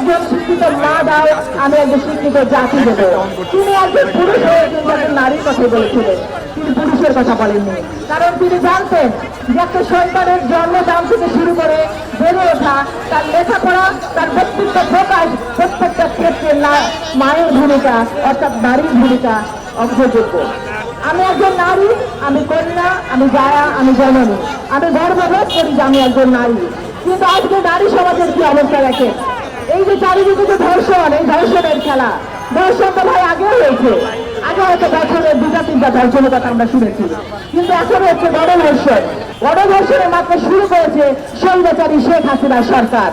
একজন শিক্ষিত মা দাও, আমি একজন শিক্ষিত জাতি দেব। তিনি একজন পুরুষ হয়ে কিন্তু একজন নারীর কথা বলেছিলেন, তিনি পুরুষের কথা বলেননি। কারণ তিনি জানতেন যে একটা সন্তানের জন্মদান থেকে শুরু করে বেড়ে ওঠা, তার লেখাপড়া, তার ব্যক্তিত্ব প্রকাশ, প্রত্যেকটা ক্ষেত্রে মায়ের ভূমিকা অর্থাৎ নারীর ভূমিকা অগ্রযোগ্য। আমি একজন নারী, আমি কন্যা, আমি জায়া, আমি জননী, আমি গর্ববোধ করি যে আমি একজন নারী। কিন্তু আজকে নারী সমাজের কি অবস্থা দেখে, এই যে চারিদিকে যে ধর্ষণ, এই ধর্ষণের খেলা, ধর্ষণ তো ভাই আগে হয়েছে, আগে হয়তো বছরে 2-3টা ধর্ষণের কথা আমরা শুনেছি, কিন্তু এখন হচ্ছে গণধর্ষণ। গণধর্ষণের মাত্র শুরু করেছে স্বৈরাচারী শেখ হাসিনা সরকার।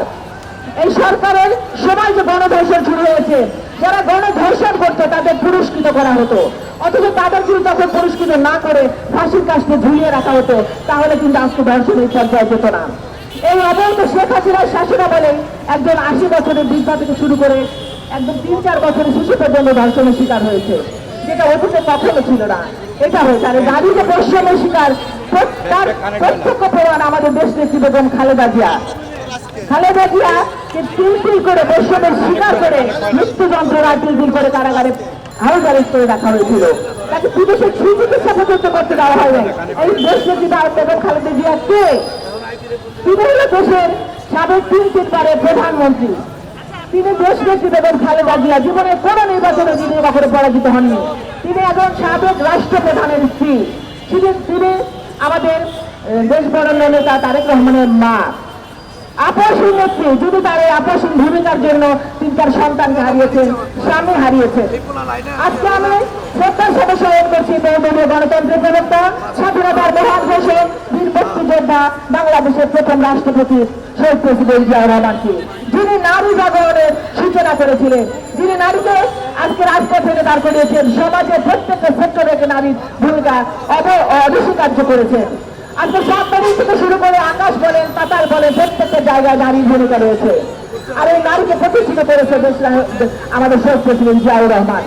এই সরকারের সময় যে গণধর্ষণ শুরু হয়েছে, যারা গণধর্ষণ করতো তাদের পুরস্কৃত করা হতো, অথচ তাদের কিন্তু তখন পুরস্কৃত না করে ফাঁসির কাস্টে ঝুলিয়ে রাখা হতো, তাহলে কিন্তু আজকে ধর্ষণের পর্যায়ে যেত না। এই অবৈধ শেখ হাসিনার শাসনা বলে একজন 80 বছরের বৃদ্ধা থেকে শুরু করে একদম 3-4 বছরের শিশু পর্যন্ত ধর্ষণের শিকার হয়েছে, যেটা অতীতে কখনো ছিল না। এটা হয়েছে আর নারীকে বৈষম্যের শিকার তার প্রত্যক্ষ প্রমাণ আমাদের দেশ নেত্রী বেগম খালেদা জিয়া। খালেদা জিয়া তিল করে বৈষম্যের শিকার করে মৃত্যু যন্ত্রণা তিল করে কারাগারে হাউস অ্যারেস্ট করে রাখা হয়েছিল, তাকে বিদেশে চিকিৎসা পর্যন্ত করতে দেওয়া হয় নাই। এই দেশ নেত্রী বেগম খালেদা জিয়া কে? তিনি হল দেশের সাবেক 3-3বারের প্রধানমন্ত্রী। তিনি দেশ নেত্রী বেগম খালেদা জিয়া জীবনে কোনো নির্বাচনে তিনি কখনো পরাজিত হননি। তিনি একজন সাবেক রাষ্ট্রপ্রধানের স্ত্রী, তিনি আমাদের দেশ বরেণ্য নেতা তারেক রহমানের মা, আপসহীন নেত্রী। যদি তার এই আপসহীন ভূমিকার জন্য তিনি তার সন্তানকে হারিয়েছেন, স্বামী হারিয়েছেন। আজকে আমি শ্রদ্ধার সাথে স্মরণ করছি বহুদলীয় গণতন্ত্রের প্রবক্তা, স্বাধীনতার মহান ঘোষক, বীর মুক্তিযোদ্ধা, বাংলাদেশের প্রথম রাষ্ট্রপতি শহীদ প্রেসিডেন্ট জিয়াউর রহমানকে, যিনি নারী জাগরণের সূচনা করেছিলেন, যিনি নারীকে আজকে রাজপথে দাঁড় করিয়েছেন, সমাজের প্রত্যেকটা সেক্টরে নারীর ভূমিকা অনস্বীকার্য করেছেন। আজকে সাবমেরিন থেকে শুরু করে আকাশ বলেন, পাতাল বলেন, প্রত্যেকটা জায়গায় নারীর ভূমিকা রয়েছে। আর এই নারীকে প্রতিষ্ঠিত করেছে আমাদের শহীদ প্রেসিডেন্ট জিয়াউর রহমান।